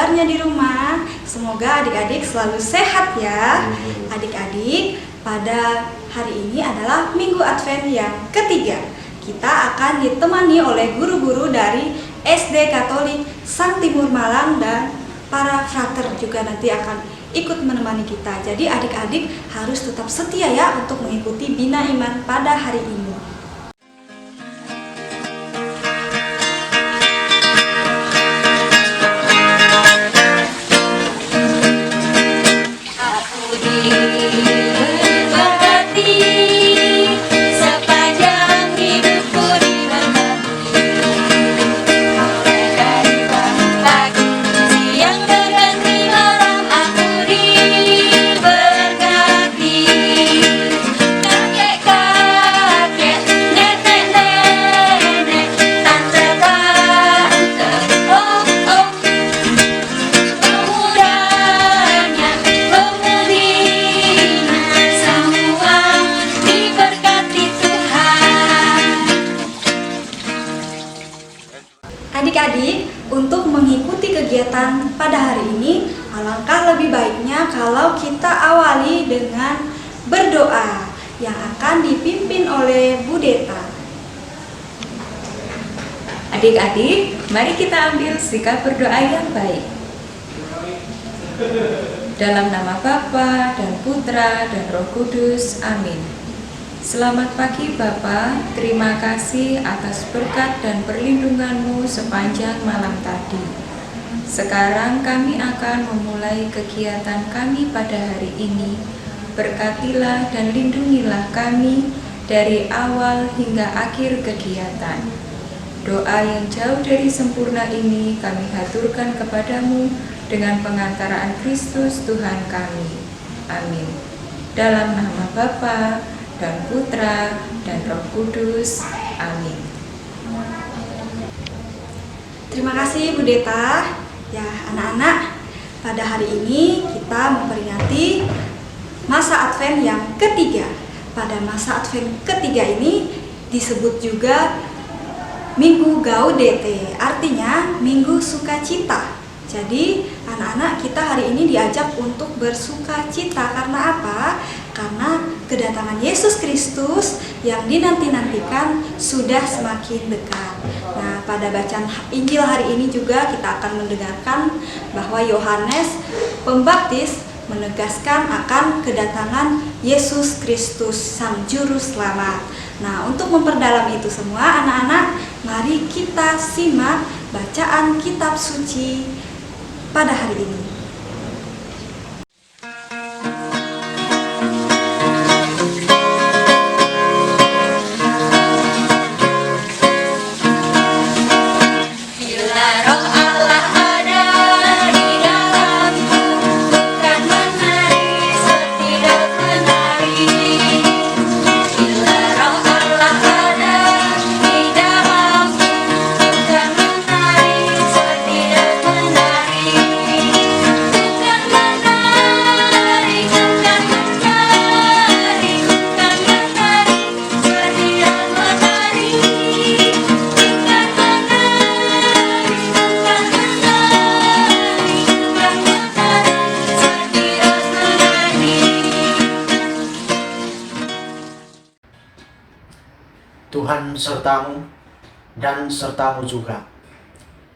kabarnya di rumah? Semoga adik-adik selalu sehat ya. Adik-adik, pada hari ini adalah Minggu Advent yang ketiga. Kita akan ditemani oleh guru-guru dari SD Katolik Sang Timur Malang dan para frater juga nanti akan ikut menemani kita. Jadi adik-adik harus tetap setia ya untuk mengikuti Bina Iman pada hari ini. Adik-adik, untuk mengikuti kegiatan pada hari ini, alangkah lebih baiknya kalau kita awali dengan berdoa yang akan dipimpin oleh Bu Deta. Adik-adik, mari kita ambil sikap berdoa yang baik. Dalam nama Bapa dan Putra dan Roh Kudus, amin. Selamat pagi Bapa, terima kasih atas berkat dan perlindungan-Mu sepanjang malam tadi. Sekarang kami akan memulai kegiatan kami pada hari ini. Berkatilah dan lindungilah kami dari awal hingga akhir kegiatan. Doa yang jauh dari sempurna ini kami haturkan kepadamu dengan pengantaraan Kristus Tuhan kami. Amin. Dalam nama Bapa dan Putra dan Roh Kudus. Amin. Terima kasih Bu Deta. Ya anak-anak, pada hari ini kita memperingati masa Advent yang ketiga. Pada masa Advent ketiga ini disebut juga Minggu Gaudete, artinya Minggu Sukacita. Jadi anak-anak kita hari ini diajak untuk bersuka cita. Karena apa? Karena kedatangan Yesus Kristus yang dinanti-nantikan sudah semakin dekat. Nah, pada bacaan Injil hari ini juga kita akan mendengarkan bahwa Yohanes Pembaptis menegaskan akan kedatangan Yesus Kristus Sang Juru Selamat. Nah, untuk memperdalam itu semua anak-anak, mari kita simak bacaan kitab suci pada hari ini. Tuhan sertamu dan sertamu juga.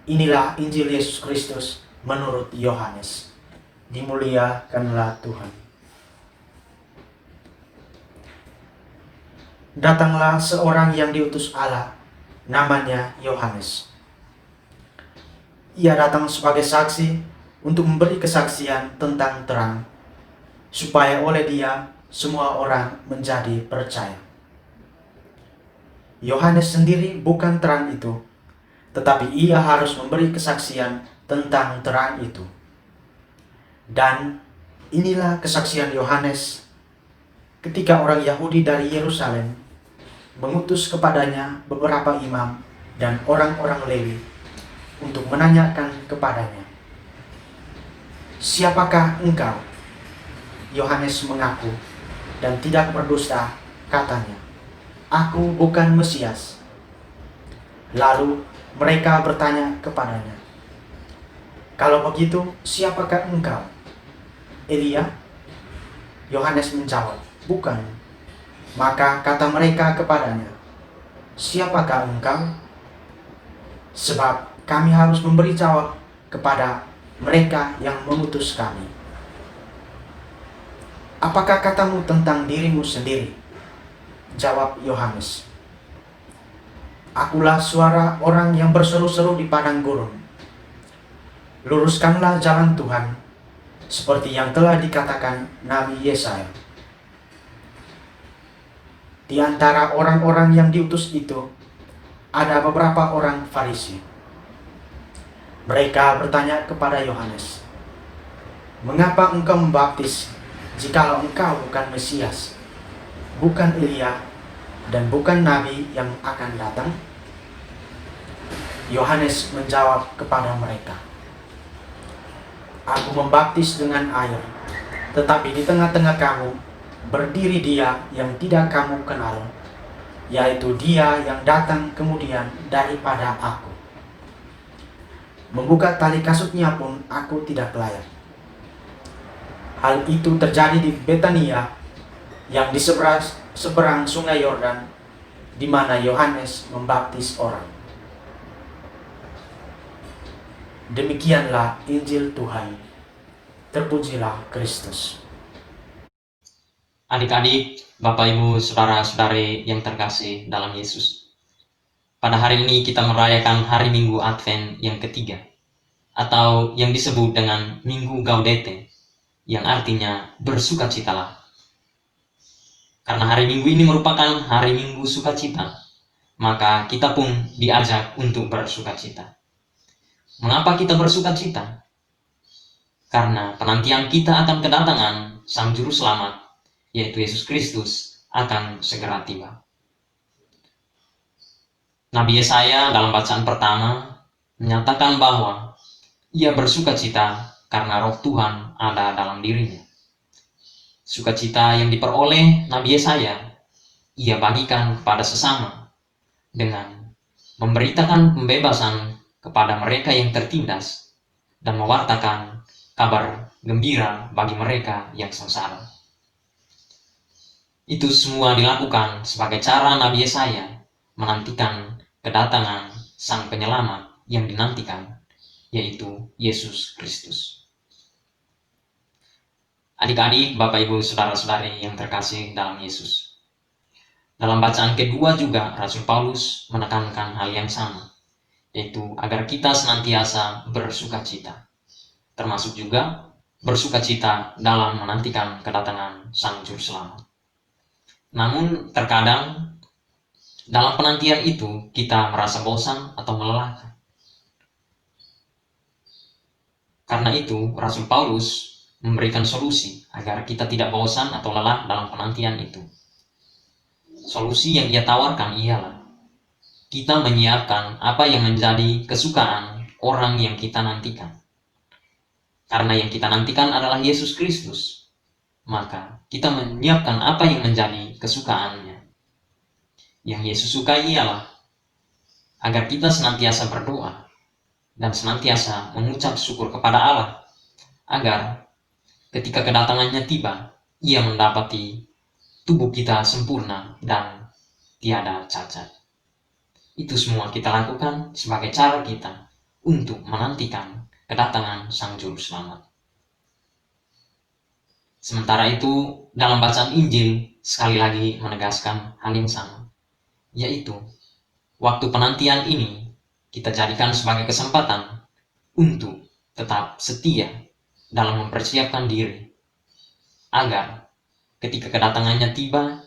Inilah Injil Yesus Kristus menurut Yohanes. Dimuliakanlah Tuhan. Datanglah seorang yang diutus Allah, namanya Yohanes. Ia datang sebagai saksi untuk memberi kesaksian tentang terang, supaya oleh dia semua orang menjadi percaya. Yohanes sendiri bukan terang itu, tetapi ia harus memberi kesaksian tentang terang itu. Dan inilah kesaksian Yohanes ketika orang Yahudi dari Yerusalem mengutus kepadanya beberapa imam dan orang-orang Lewi untuk menanyakan kepadanya, "Siapakah engkau?" Yohanes mengaku dan tidak berdusta, katanya, "Aku bukan Mesias." Lalu mereka bertanya kepadanya, Kalau begitu, siapakah engkau? Elia? Yohanes menjawab, bukan. Maka kata mereka kepadanya, siapakah engkau? Sebab kami harus memberi jawab kepada mereka yang mengutus kami. Apakah katamu tentang dirimu sendiri? Jawab Yohanes, akulah suara orang yang berseru-seru di padang gurun. Luruskanlah jalan Tuhan, seperti yang telah dikatakan Nabi Yesaya. Di antara orang-orang yang diutus itu, ada beberapa orang Farisi. Mereka bertanya kepada Yohanes, mengapa engkau membaptis jikalau engkau bukan Mesias, bukan Elia, dan bukan Nabi yang akan datang? Yohanes menjawab kepada mereka, aku membaptis dengan air, tetapi di tengah-tengah kamu berdiri Dia yang tidak kamu kenal, yaitu Dia yang datang kemudian daripada aku. Membuka tali kasutnya pun aku tidak layak. Hal itu terjadi di Betania yang di seberang sungai Yordan, di mana Yohanes membaptis orang. Demikianlah Injil Tuhan. Terpujilah Kristus. Adik-adik, Bapak Ibu, saudara-saudari yang terkasih dalam Yesus. Pada hari ini kita merayakan hari Minggu Advent yang ketiga, atau yang disebut dengan Minggu Gaudete, yang artinya bersukacitalah. Karena hari Minggu ini merupakan hari Minggu sukacita, maka kita pun diajak untuk bersukacita. Mengapa kita bersukacita? Karena penantian kita akan kedatangan Sang Juru Selamat, yaitu Yesus Kristus, akan segera tiba. Nabi Yesaya dalam bacaan pertama menyatakan bahwa ia bersukacita karena roh Tuhan ada dalam dirinya. Sukacita yang diperoleh Nabi Yesaya, ia bagikan kepada sesama dengan memberitakan pembebasan kepada mereka yang tertindas dan mewartakan kabar gembira bagi mereka yang sengsara. Itu semua dilakukan sebagai cara Nabi Yesaya menantikan kedatangan Sang Penyelamat yang dinantikan, yaitu Yesus Kristus. Adik-adik, Bapak Ibu, saudara-saudari yang terkasih dalam Yesus. Dalam bacaan kedua juga Rasul Paulus menekankan hal yang sama, yaitu agar kita senantiasa bersukacita, termasuk juga bersukacita dalam menantikan kedatangan Sang Juru Selamat. Namun terkadang dalam penantian itu kita merasa bosan atau melelahkan. Karena itu Rasul Paulus memberikan solusi agar kita tidak bosan atau lelah dalam penantian itu. Solusi yang ia tawarkan ialah kita menyiapkan apa yang menjadi kesukaan orang yang kita nantikan. Karena yang kita nantikan adalah Yesus Kristus, maka kita menyiapkan apa yang menjadi kesukaannya. Yang Yesus sukai ialah agar kita senantiasa berdoa dan senantiasa mengucap syukur kepada Allah, agar ketika kedatangannya tiba, ia mendapati tubuh kita sempurna dan tiada cacat. Itu semua kita lakukan sebagai cara kita untuk menantikan kedatangan Sang Juru Selamat. Sementara itu, dalam bacaan Injil sekali lagi menegaskan hal yang sama, yaitu waktu penantian ini kita jadikan sebagai kesempatan untuk tetap setia dalam mempersiapkan diri, agar ketika kedatangannya tiba,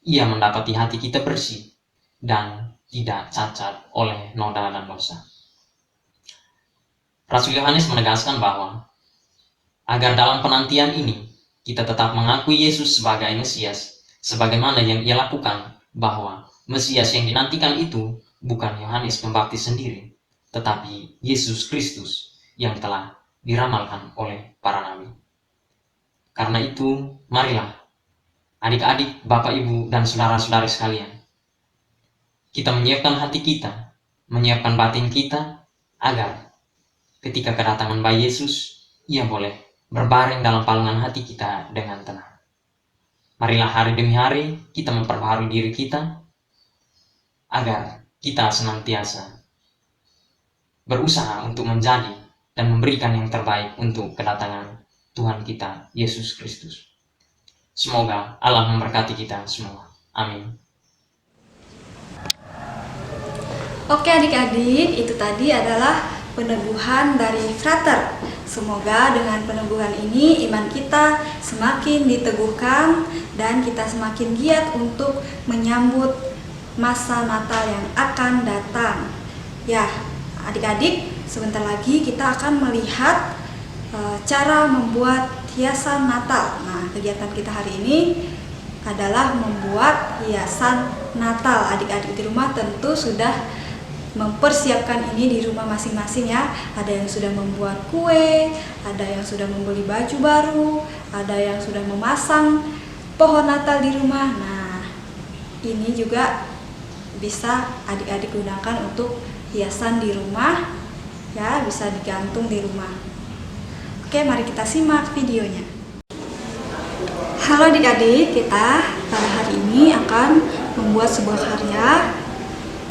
ia mendapati hati kita bersih dan tidak cacat oleh noda dan dosa. Rasul Yohanes menegaskan bahwa agar dalam penantian ini kita tetap mengakui Yesus sebagai Mesias, sebagaimana yang ia lakukan, bahwa Mesias yang dinantikan itu bukan Yohanes Pembaptis sendiri, tetapi Yesus Kristus yang telah diramalkan oleh para nabi. Karena itu, marilah adik-adik, Bapak Ibu, dan saudara-saudari sekalian, kita menyiapkan hati kita, menyiapkan batin kita, agar ketika kedatangan Bayi Yesus, ia boleh berbaring dalam palungan hati kita dengan tenang. Marilah hari demi hari kita memperbaharui diri kita, agar kita senantiasa berusaha untuk menjadi dan memberikan yang terbaik untuk kedatangan Tuhan kita, Yesus Kristus. Semoga Allah memberkati kita semua. Amin. Oke adik-adik, itu tadi adalah peneguhan dari Frater. Semoga dengan peneguhan ini iman kita semakin diteguhkan dan kita semakin giat untuk menyambut masa Natal yang akan datang. Ya, adik-adik, sebentar lagi kita akan melihat cara membuat hiasan Natal. Nah, kegiatan kita hari ini adalah membuat hiasan Natal. Adik-adik di rumah tentu sudah mempersiapkan ini di rumah masing-masing ya. Ada yang sudah membuat kue, ada yang sudah membeli baju baru, ada yang sudah memasang pohon Natal di rumah. Nah, ini juga bisa adik-adik gunakan untuk hiasan di rumah ya, bisa digantung di rumah. Oke, mari kita simak videonya. Halo adik-adik, kita pada hari ini akan membuat sebuah karya.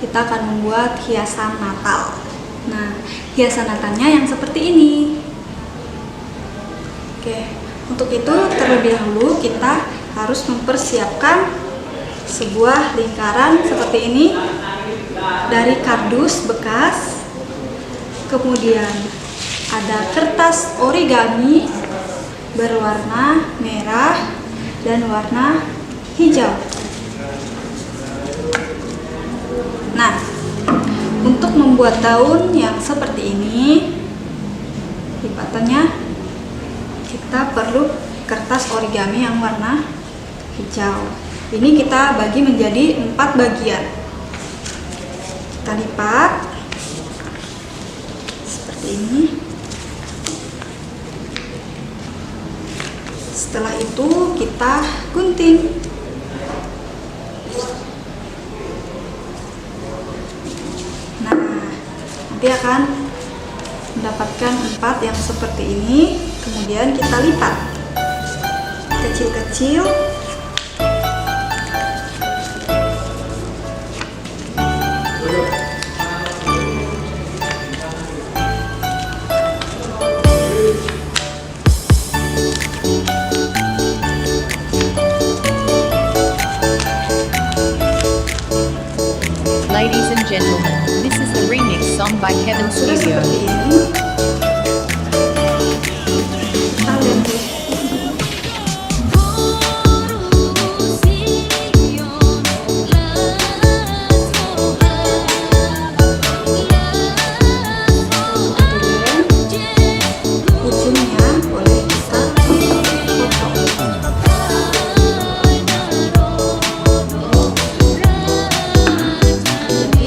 Kita akan membuat hiasan Natal. Nah, hiasan Natalnya yang seperti ini. Oke, untuk itu terlebih dahulu kita harus mempersiapkan sebuah lingkaran seperti ini dari kardus bekas. Kemudian ada kertas origami berwarna merah dan warna hijau. Nah, untuk membuat daun yang seperti ini, lipatannya kita perlu kertas origami yang warna hijau. Ini kita bagi menjadi 4 bagian. Kita lipat seperti ini. Setelah itu kita gunting. Nah, nanti akan mendapatkan 4 yang seperti ini. Kemudian kita lipat kecil-kecil. Ladies and gentlemen, this is the remix song by Heaven Sudah Studio. seperti ini. Kita lihat. Ujungnya boleh kita potong. Jadi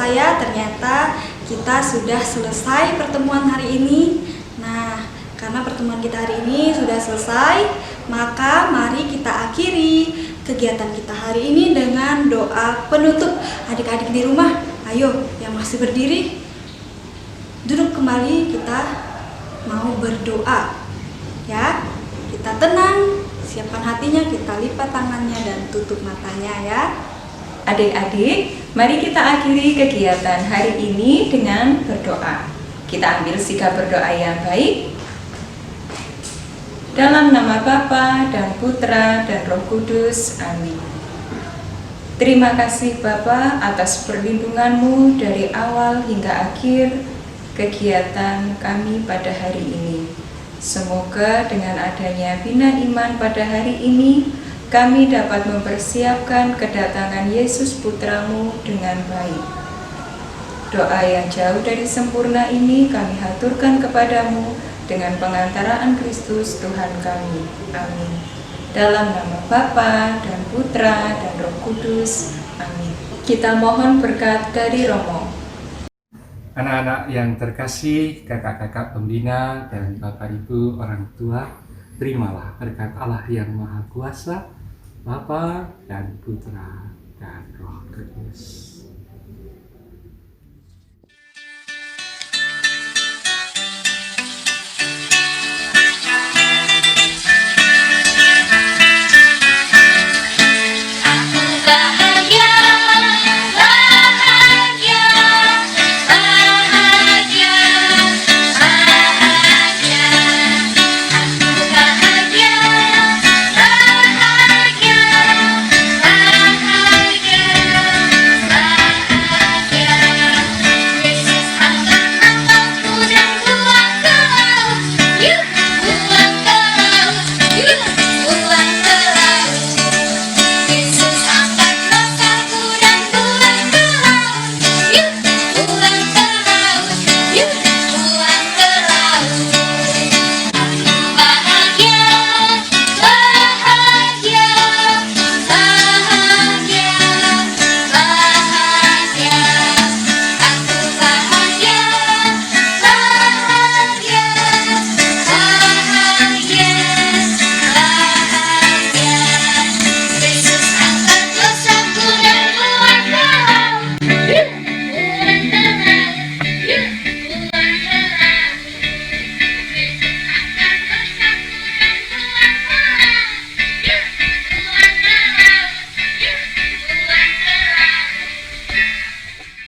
saya ternyata kita sudah selesai pertemuan hari ini. Nah, karena pertemuan kita hari ini sudah selesai, maka mari kita akhiri kegiatan kita hari ini dengan doa penutup. Adik-adik di rumah, ayo yang masih berdiri, duduk kembali, kita mau berdoa. Ya, kita tenang, siapkan hatinya, kita lipat tangannya dan tutup matanya ya. Adik-adik, mari kita akhiri kegiatan hari ini dengan berdoa. Kita ambil sikap berdoa yang baik. Dalam nama Bapa dan Putra dan Roh Kudus, amin. Terima kasih Bapa atas perlindungan-Mu dari awal hingga akhir kegiatan kami pada hari ini. Semoga dengan adanya Bina Iman pada hari ini, kami dapat mempersiapkan kedatangan Yesus Putra-Mu dengan baik. Doa yang jauh dari sempurna ini kami haturkan kepadamu dengan pengantaraan Kristus Tuhan kami. Amin. Dalam nama Bapa dan Putra dan Roh Kudus. Amin. Kita mohon berkat dari Romo. Anak-anak yang terkasih, kakak-kakak pembina dan bapak ibu orang tua, terimalah berkat Allah yang Maha Kuasa, Bapa dan Putra dan Roh Kudus.